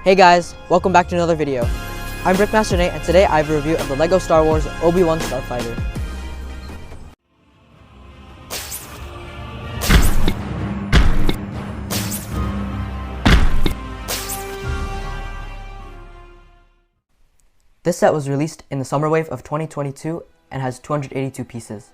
Hey guys, welcome back to another video. I'm Brickmaster Nate, and today I have a review of the LEGO Star Wars OBI-WAN Starfighter. This set was released in the summer wave of 2022 and has 282 pieces.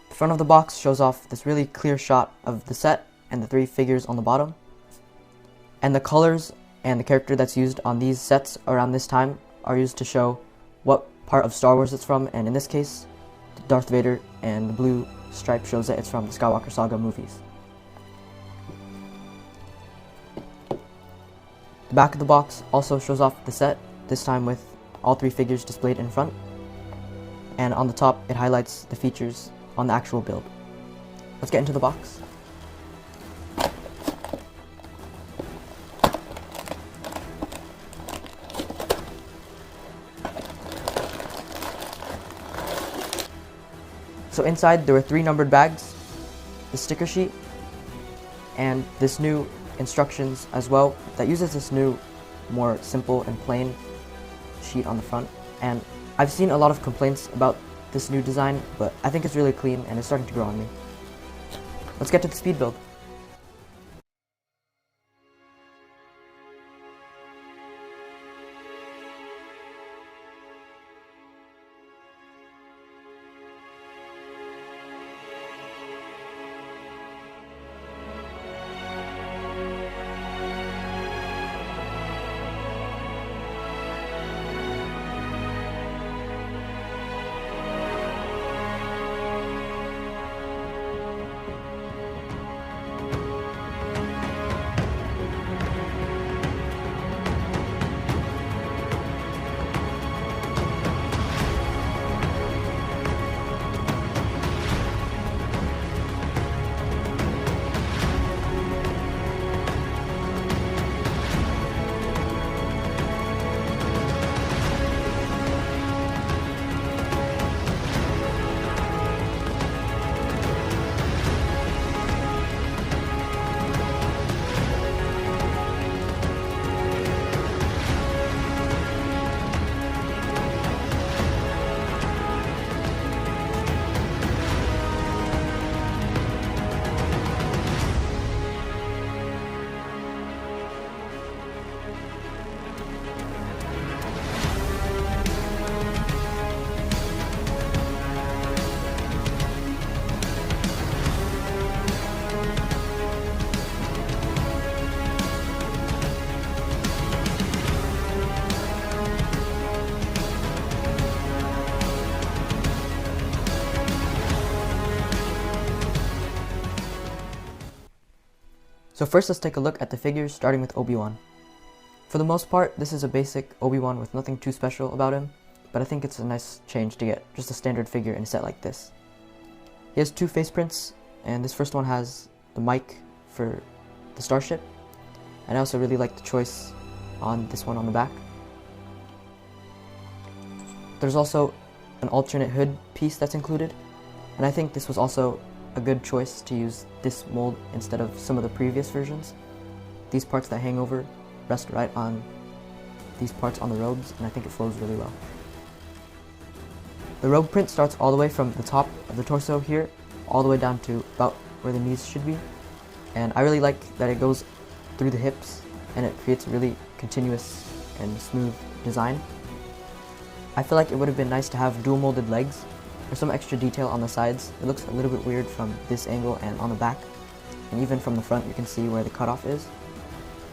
The front of the box shows off this really clear shot of the set and the three figures on the bottom. And the colors and the character that's used on these sets around this time are used to show what part of Star Wars it's from, and in this case, Darth Vader, and the blue stripe shows that it's from the Skywalker Saga movies. The back of the box also shows off the set, this time with all three figures displayed in front, and on the top it highlights the features on the actual build. Let's get into the box. So inside there were 3 numbered bags, the sticker sheet, and this new instructions as well that uses this new, more simple and plain sheet on the front. And I've seen a lot of complaints about this new design, but I think it's really clean and it's starting to grow on me. Let's get to the speed build. So first let's take a look at the figures, starting with Obi-Wan. For the most part, this is a basic Obi-Wan with nothing too special about him, but I think it's a nice change to get just a standard figure in a set like this. He has 2 face prints, and this first one has the mic for the starship, and I also really like the choice on this one on the back. There's also an alternate hood piece that's included, and I think this was also a good choice to use this mold instead of some of the previous versions. These parts that hang over rest right on these parts on the robes, and I think it flows really well. The robe print starts all the way from the top of the torso here, all the way down to about where the knees should be, and I really like that it goes through the hips and it creates a really continuous and smooth design. I feel like it would have been nice to have dual molded legs or some extra detail on the sides. It looks a little bit weird from this angle and on the back, and even from the front you can see where the cutoff is,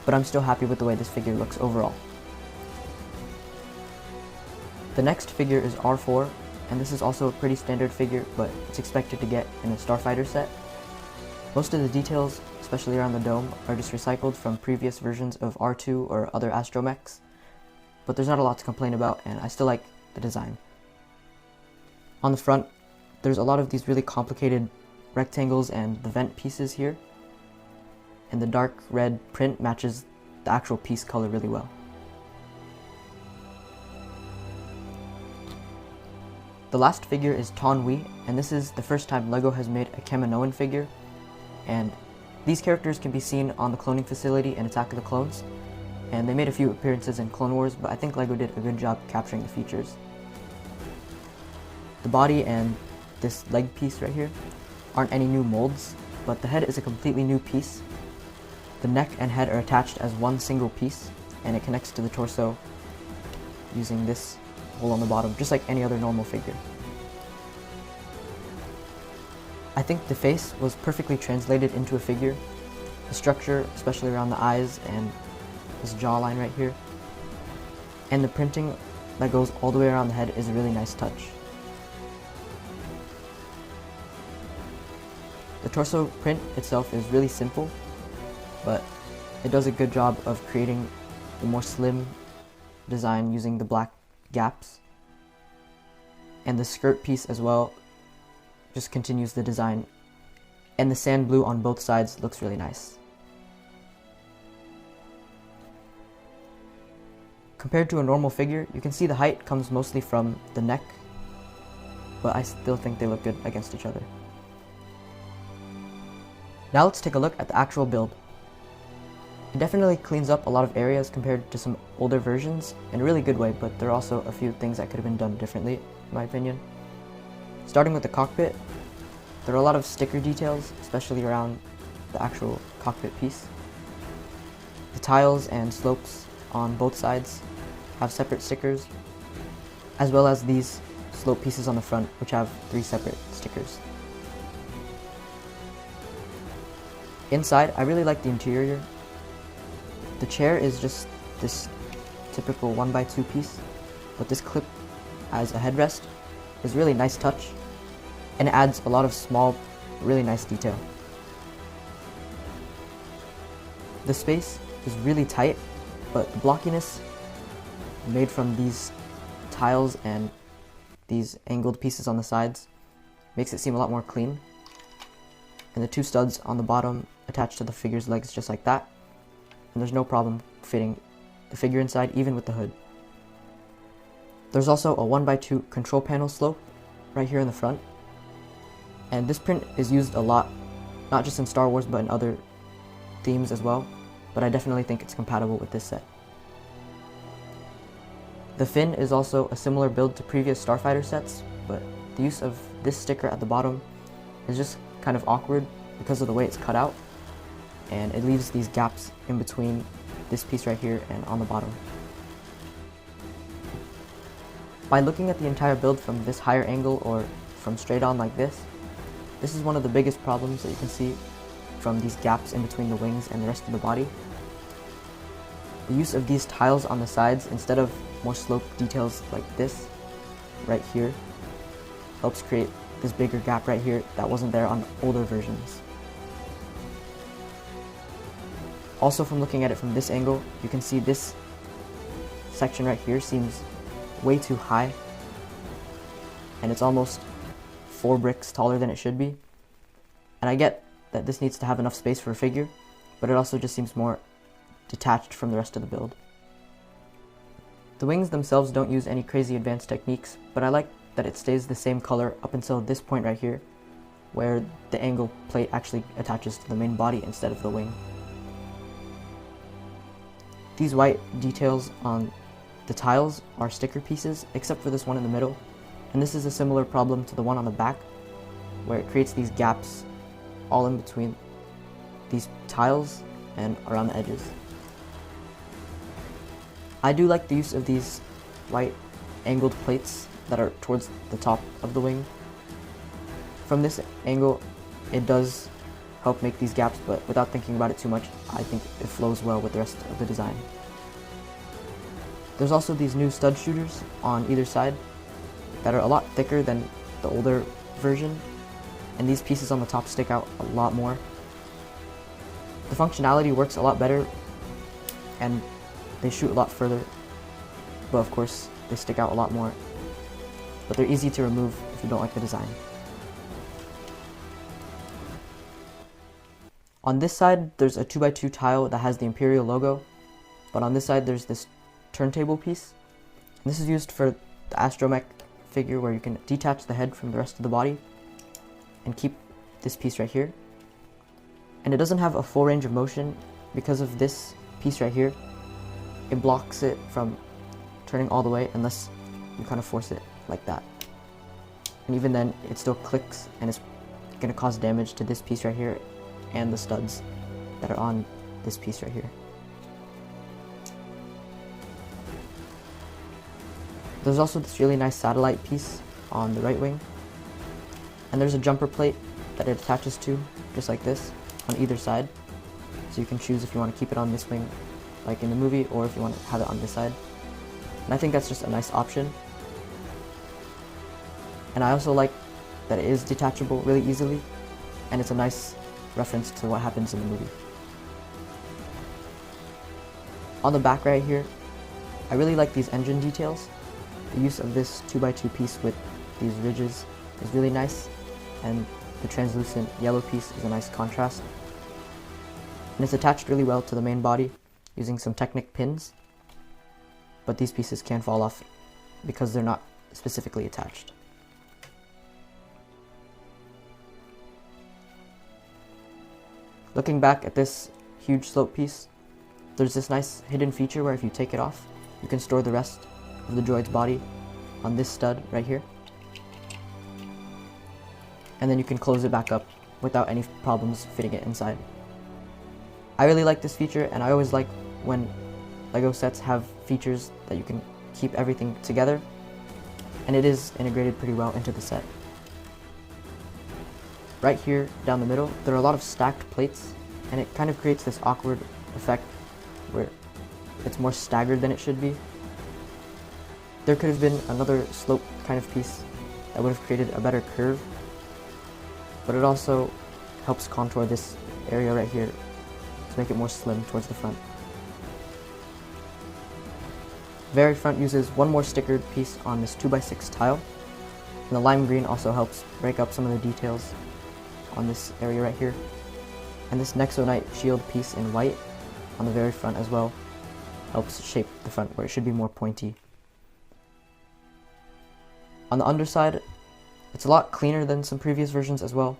but I'm still happy with the way this figure looks overall. The next figure is R4, and this is also a pretty standard figure, but it's expected to get in a Starfighter set. Most of the details, especially around the dome, are just recycled from previous versions of R2 or other astromechs, but there's not a lot to complain about, and I still like the design. On the front, there's a lot of these really complicated rectangles and the vent pieces here, and the dark red print matches the actual piece color really well. The last figure is Taun We, and this is the first time LEGO has made a Kaminoan figure, and these characters can be seen on the cloning facility in Attack of the Clones, and they made a few appearances in Clone Wars, but I think LEGO did a good job capturing the features. The body and this leg piece right here aren't any new molds, but the head is a completely new piece. The neck and head are attached as one single piece, and it connects to the torso using this hole on the bottom, just like any other normal figure. I think the face was perfectly translated into a figure. The structure, especially around the eyes and this jawline right here, and the printing that goes all the way around the head is a really nice touch. The torso print itself is really simple, but it does a good job of creating a more slim design using the black gaps. And the skirt piece as well just continues the design, and the sand blue on both sides looks really nice. Compared to a normal figure, you can see the height comes mostly from the neck, but I still think they look good against each other. Now let's take a look at the actual build. It definitely cleans up a lot of areas compared to some older versions in a really good way, but there are also a few things that could have been done differently, in my opinion. Starting with the cockpit, there are a lot of sticker details, especially around the actual cockpit piece. The tiles and slopes on both sides have separate stickers, as well as these slope pieces on the front, which have 3 separate stickers. Inside, I really like the interior. The chair is just this typical 1x2 piece, but this clip as a headrest is a really nice touch, and it adds a lot of small, really nice detail. The space is really tight, but the blockiness made from these tiles and these angled pieces on the sides makes it seem a lot more clean. And the 2 studs on the bottom attached to the figure's legs just like that, and there's no problem fitting the figure inside, even with the hood. There's also a 1x2 control panel slope right here in the front, and this print is used a lot, not just in Star Wars but in other themes as well, but I definitely think it's compatible with this set. The fin is also a similar build to previous Starfighter sets, but the use of this sticker at the bottom is just kind of awkward because of the way it's cut out, and it leaves these gaps in between this piece right here and on the bottom. By looking at the entire build from this higher angle or from straight on like this is one of the biggest problems that you can see from these gaps in between the wings and the rest of the body. The use of these tiles on the sides instead of more sloped details like this right here helps create this bigger gap right here that wasn't there on older versions. Also, from looking at it from this angle, you can see this section right here seems way too high, and it's almost 4 bricks taller than it should be. And I get that this needs to have enough space for a figure, but it also just seems more detached from the rest of the build. The wings themselves don't use any crazy advanced techniques, but I like that it stays the same color up until this point right here, where the angle plate actually attaches to the main body instead of the wing. These white details on the tiles are sticker pieces, except for this one in the middle, and this is a similar problem to the one on the back, where it creates these gaps all in between these tiles and around the edges. I do like the use of these white angled plates that are towards the top of the wing. From this angle, it does help make these gaps, but without thinking about it too much, I think it flows well with the rest of the design. There's also these new stud shooters on either side that are a lot thicker than the older version, and these pieces on the top stick out a lot more. The functionality works a lot better, and they shoot a lot further, but of course they stick out a lot more. But they're easy to remove if you don't like the design. On this side, there's a 2x2 tile that has the Imperial logo, but on this side there's this turntable piece. This is used for the astromech figure, where you can detach the head from the rest of the body and keep this piece right here. And it doesn't have a full range of motion because of this piece right here. it blocks it from turning all the way unless you kind of force it like that. And even then, it still clicks and it's going to cause damage to this piece right here and the studs that are on this piece right here. There's also this really nice satellite piece on the right wing, and there's a jumper plate that it attaches to, just like this, on either side. So you can choose if you want to keep it on this wing, like in the movie, or if you want to have it on this side. And I think that's just a nice option. And I also like that it is detachable really easily, and it's a nice reference to what happens in the movie. On the back right here, I really like these engine details. The use of this 2x2 piece with these ridges is really nice, and the translucent yellow piece is a nice contrast. And it's attached really well to the main body using some Technic pins, but these pieces can fall off because they're not specifically attached. Looking back at this huge slope piece, there's this nice hidden feature where if you take it off, you can store the rest of the droid's body on this stud right here. And then you can close it back up without any problems fitting it inside. I really like this feature, and I always like when LEGO sets have features that you can keep everything together, and it is integrated pretty well into the set. Right here down the middle, there are a lot of stacked plates, and it kind of creates this awkward effect where it's more staggered than it should be. There could have been another slope kind of piece that would have created a better curve, but it also helps contour this area right here to make it more slim towards the front. Very front uses one more stickered piece on this 2x6 tile, and the lime green also helps break up some of the details on this area right here. And this Nexonite shield piece in white on the very front as well helps shape the front where it should be more pointy. On the underside, it's a lot cleaner than some previous versions as well.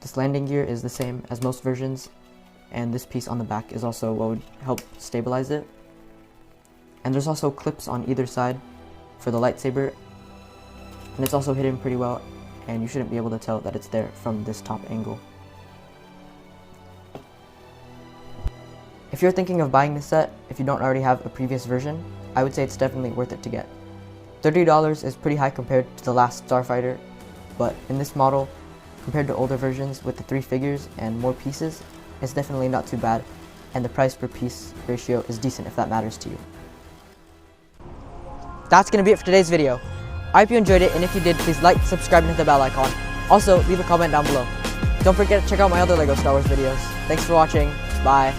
This landing gear is the same as most versions, and this piece on the back is also what would help stabilize it. And there's also clips on either side for the lightsaber, and it's also hidden pretty well, and you shouldn't be able to tell that it's there from this top angle. If you're thinking of buying this set, if you don't already have a previous version, I would say it's definitely worth it to get. $30 is pretty high compared to the last Starfighter, but in this model, compared to older versions with the 3 figures and more pieces, it's definitely not too bad, and the price per piece ratio is decent if that matters to you. That's going to be it for today's video. I hope you enjoyed it, and if you did, please like, subscribe, and hit the bell icon. Also, leave a comment down below. Don't forget to check out my other LEGO Star Wars videos. Thanks for watching. Bye.